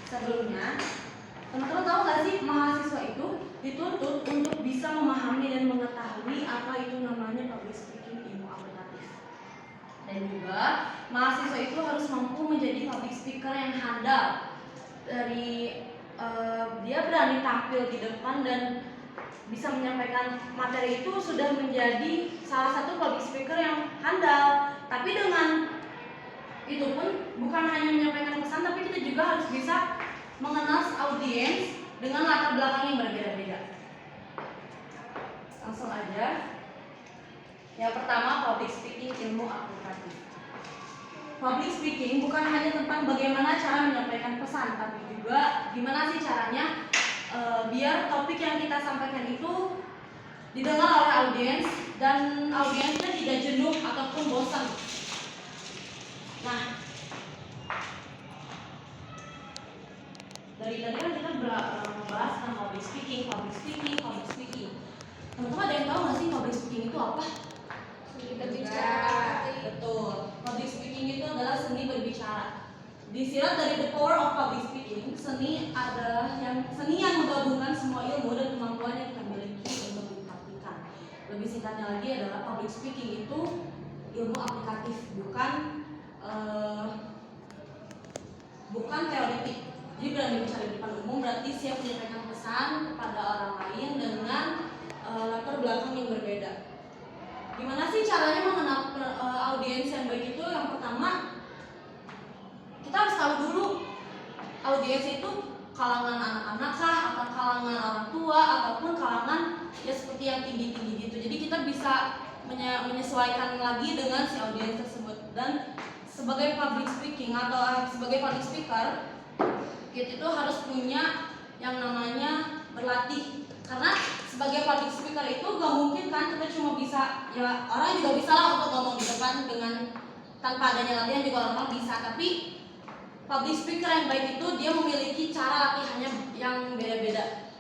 Sebelumnya, teman-teman tahu nggak sih mahasiswa itu dituntut untuk bisa memahami dan mengetahui apa itu namanya public speaking ilmu aplikatif. Dan juga mahasiswa itu harus mampu menjadi public speaker yang handal. Dari dia berani tampil di depan dan bisa menyampaikan materi itu sudah menjadi salah satu public speaker yang handal. Tapi dengan itu pun bukan hanya menyampaikan pesan, tapi kita juga harus bisa mengenal audiens dengan latar belakang yang berbeda-beda. Langsung aja. Yang pertama, public speaking ilmu aplikatif. Public speaking bukan hanya tentang bagaimana cara menyampaikan pesan, tapi juga gimana sih caranya biar topik yang kita sampaikan itu didengar oleh audiens dan audiensnya tidak jenuh ataupun bosan. Nah, dari tadi kan kita membahas tentang public speaking. Teman-teman ada yang tahu nggak sih public speaking itu apa? Seni berbicara. Betul. Public speaking itu adalah seni berbicara. Disirat dari The Power of Public Speaking, seni adalah seni yang menggabungkan semua ilmu dan kemampuan yang kita miliki untuk dipraktikkan. Lebih singkatnya lagi adalah public speaking itu ilmu aplikatif, bukan teoretik. Jadi berani bicara di depan umum berarti siap menyampaikan pesan kepada orang lain dengan latar belakang yang berbeda. Gimana sih caranya mengenal audiens yang baik itu? Yang pertama, kita harus tahu dulu audiens itu kalangan anak-anak kah, atau kalangan orang tua, ataupun kalangan ya seperti yang tinggi-tinggi gitu. Jadi kita bisa menyesuaikan lagi dengan si audiens tersebut. Dan sebagai public speaking atau sebagai public speaker, kita itu harus punya yang namanya berlatih. Karena sebagai public speaker itu gak mungkin kan kita cuma bisa, ya orang juga bisa lah untuk ngomong di depan dengan tanpa adanya latihan juga orang bisa. Tapi public speaker yang baik itu dia memiliki cara latihannya yang beda-beda.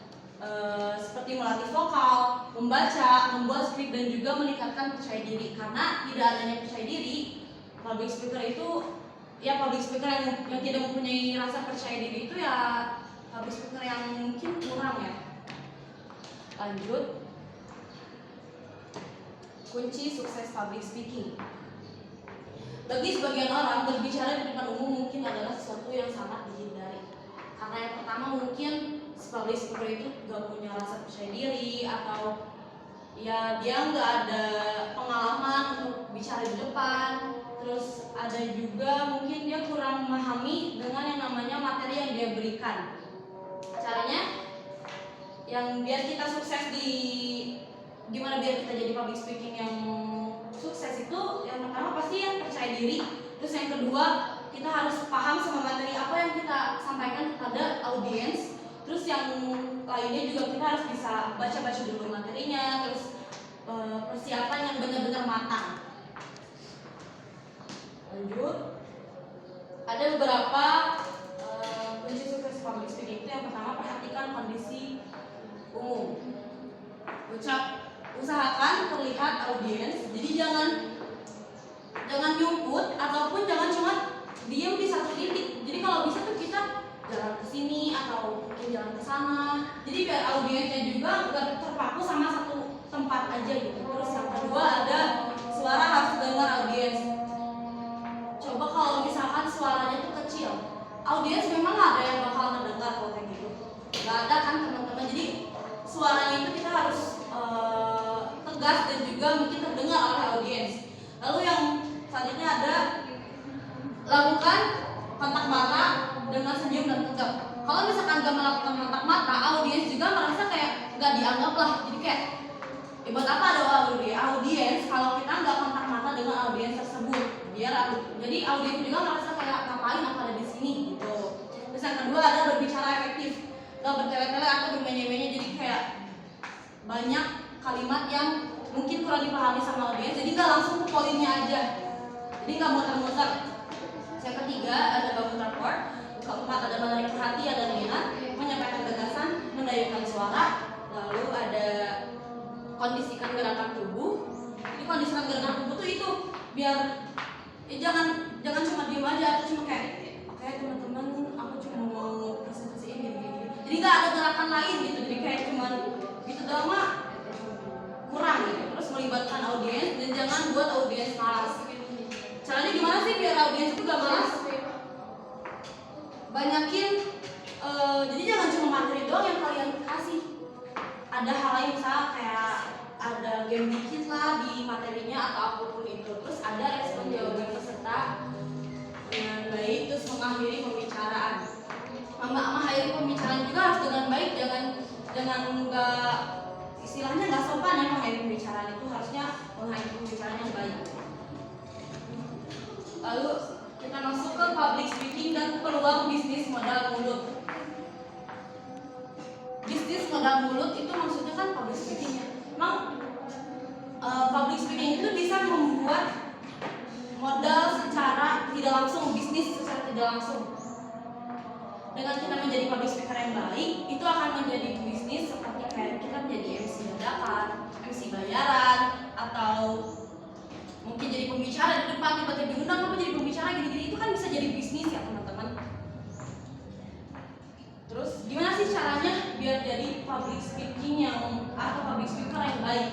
Seperti melatih vokal, membaca, membuat skrip, dan juga meningkatkan percaya diri. Karena tidak adanya percaya diri, public speaker itu ya public speaker yang tidak mempunyai rasa percaya diri itu ya public speaker yang mungkin kurang ya. Lanjut, kunci sukses public speaking. Bagi sebagian orang, berbicara di depan umum mungkin adalah sesuatu yang sangat dihindari. Karena yang pertama mungkin public speaker itu gak punya rasa percaya diri, atau ya dia gak ada pengalaman untuk bicara di depan. Terus ada juga mungkin dia kurang memahami dengan yang namanya materi yang dia berikan. Caranya yang biar kita sukses gimana biar kita jadi public speaking yang sukses itu, yang pertama pasti yang percaya diri. Terus yang kedua, kita harus paham sama materi apa yang kita sampaikan kepada audiens. Terus yang lainnya juga kita harus bisa baca-baca dulu materinya. Terus persiapan yang benar-benar matang. Lanjut, ada beberapa kunci sukses public speaking itu. Yang pertama, perhatikan kondisi umum. Usahakan terlihat audiens. Jadi jangan nyumput ataupun jangan cuma diam di satu titik. Jadi kalau bisa tuh kita jalan ke sini atau mungkin jalan ke sana. Jadi biar audiensnya juga gak terpaku sama satu tempat aja gitu. Terus yang kedua, ada suara harus dengar audiens. Coba kalau misalkan suaranya tuh kecil, audiens memang ada yang bakal mendengar kalau kayak gitu. Gak ada kan teman-teman. Jadi suaranya itu kita harus tegas dan juga mungkin terdengar oleh audiens. Lalu yang selanjutnya ada lakukan kontak mata dengan senyum dan tegap. Kalau misalkan gak melakukan kontak mata, audiens juga merasa kayak gak dianggap lah. Jadi kayak buat apa ada audiens kalau kita gak kontak mata dengan audiens tersebut. Jadi audiens juga merasa kayak ngapain aku ada di sini gitu. Terus yang kedua ada berbicara efektif, gak bertele-tele atau bermenye-menye. Jadi kayak banyak kalimat yang mungkin kurang dipahami sama audiens, jadi nggak langsung ke poinnya aja, jadi nggak muter-muter. Yang ketiga ada bangun rapor. Keempat ada menarik perhatian dan minat, menyampaikan gagasan, mendayungkan suara. Lalu ada kondisikan gerakan tubuh. Jadi kondisikan gerakan tubuh tuh itu biar jangan cuma diem aja atau cuma kayak oke teman-teman, aku cuma mau Jadi nggak ada gerakan lain gitu. Jadi kayak cuman gitu doang mah kurang gitu. Terus melibatkan audiens dan jangan buat audiens malas. Caranya gimana sih biar audiens itu gak malas? Banyakin, jadi jangan cuma materi doang yang kalian kasih. Ada hal lain misalnya kayak ada game dikit lah di materinya atau apapun itu. Terus ada respon jawaban peserta dengan baik, terus mengakhiri pembicaraan. Mengakhiri pembicaraan juga harus dengan baik, jangan nggak istilahnya nggak sopan ya. Mengakhiri pembicaraan itu harusnya mengakhiri pembicaraan yang baik. Lalu kita masuk ke public speaking dan peluang bisnis modal mulut. Bisnis modal mulut itu maksudnya kan public speaking ya. Emang public speaking itu bisa membuat modal secara tidak langsung, bisnis secara tidak langsung. Dengan kita menjadi public speaker yang baik, itu akan menjadi bisnis seperti kayak kita menjadi MC dadakan, MC bayaran, atau mungkin jadi pembicara di depan, tiba-tiba diundang kamu jadi pembicara gini-gini, itu kan bisa jadi bisnis ya teman-teman. Terus gimana sih caranya biar jadi public speaking atau public speaker yang baik?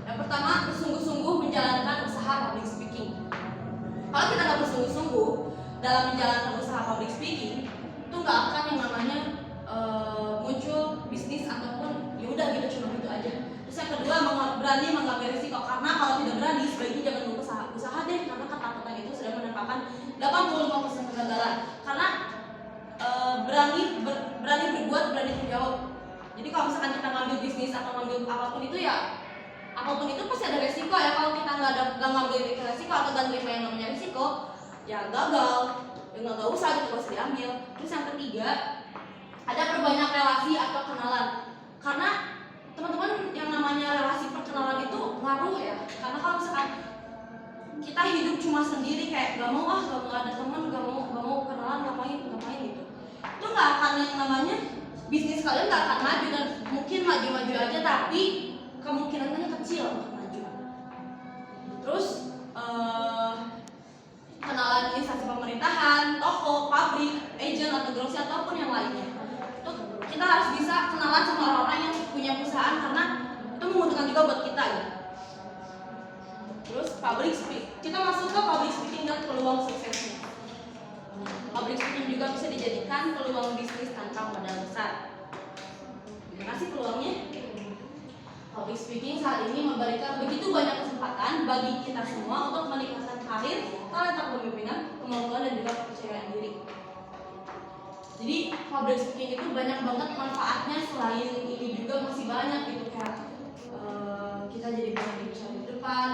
Yang pertama, bersungguh-sungguh menjalankan usaha public speaking. Kalau kita nggak bersungguh-sungguh dalam menjalankan usaha public speaking, itu nggak akan yang namanya muncul bisnis ataupun ya udah gitu cuma gitu aja. Terus yang kedua, berani mengambil risiko, karena kalau tidak berani sebaiknya jangan dulu usaha deh, karena ketakutan itu sudah menampakkan 85% kegagalan. Karena berani berbuat, berani menjawab. Jadi kalau misalkan kita ngambil bisnis atau ngambil apapun itu ya, apapun itu pasti ada resiko ya. Kalau kita nggak ngambil resiko atau nggak terima yang namanya resiko, ya gagal, ya nggak usah gitu, nggak usah diambil. Terus yang ketiga, ada perbanyak relasi atau kenalan. Karena teman-teman yang namanya relasi perkenalan itu ngaruh ya. Karena kalau misalkan kita hidup cuma sendiri kayak gak mau ada teman, gak mau kenalan, ngapain gitu, itu nggak akan yang namanya bisnis kalian nggak akan maju, dan mungkin maju aja tapi kemungkinannya kecil untuk maju. Terus kenalan instansi pemerintahan, toko, pabrik, agent atau grosir ataupun yang lainnya. Itu kita harus bisa kenalan sama orang-orang yang punya perusahaan, karena itu menguntungkan juga buat kita ya. Terus public speaking, kita masuk ke public speaking dan peluang suksesnya. Public speaking juga bisa dijadikan peluang bisnis tanpa modal besar. Terima kasih peluangnya. Public speaking saat ini memberikan begitu banyak kesempatan bagi kita semua untuk meningkatkan karir, talenta kepemimpinan, kemampuan dan juga kepercayaan diri. Jadi public speaking itu banyak banget manfaatnya. Selain ini juga masih banyak gitu, kayak kita jadi berani bicara di depan,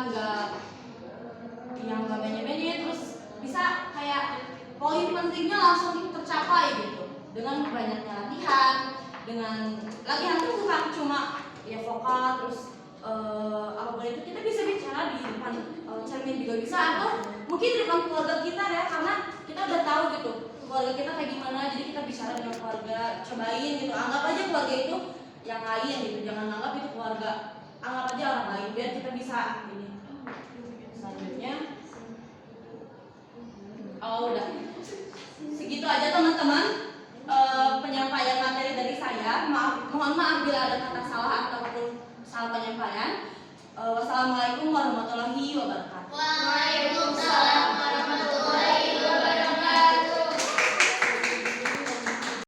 nggak menye-menye, terus bisa kayak poin pentingnya langsung tercapai gitu dengan banyaknya latihan. Dengan latihan itu bukan cuma ya vokal, terus apapun itu kita bisa bicara di depan cermin juga bisa, atau mungkin di depan keluarga kita ya, karena kita udah tahu gitu keluarga kita kayak gimana, jadi kita bicara dengan keluarga, cobain gitu, anggap aja keluarga itu yang lain gitu, jangan anggap itu keluarga, anggap aja orang lain biar kita bisa ini. Selanjutnya udah segitu aja teman-teman penyampaian materi dari saya. Mohon maaf bila ada kata salah ataupun salah penyampaian. Wassalamualaikum warahmatullahi wabarakatuh.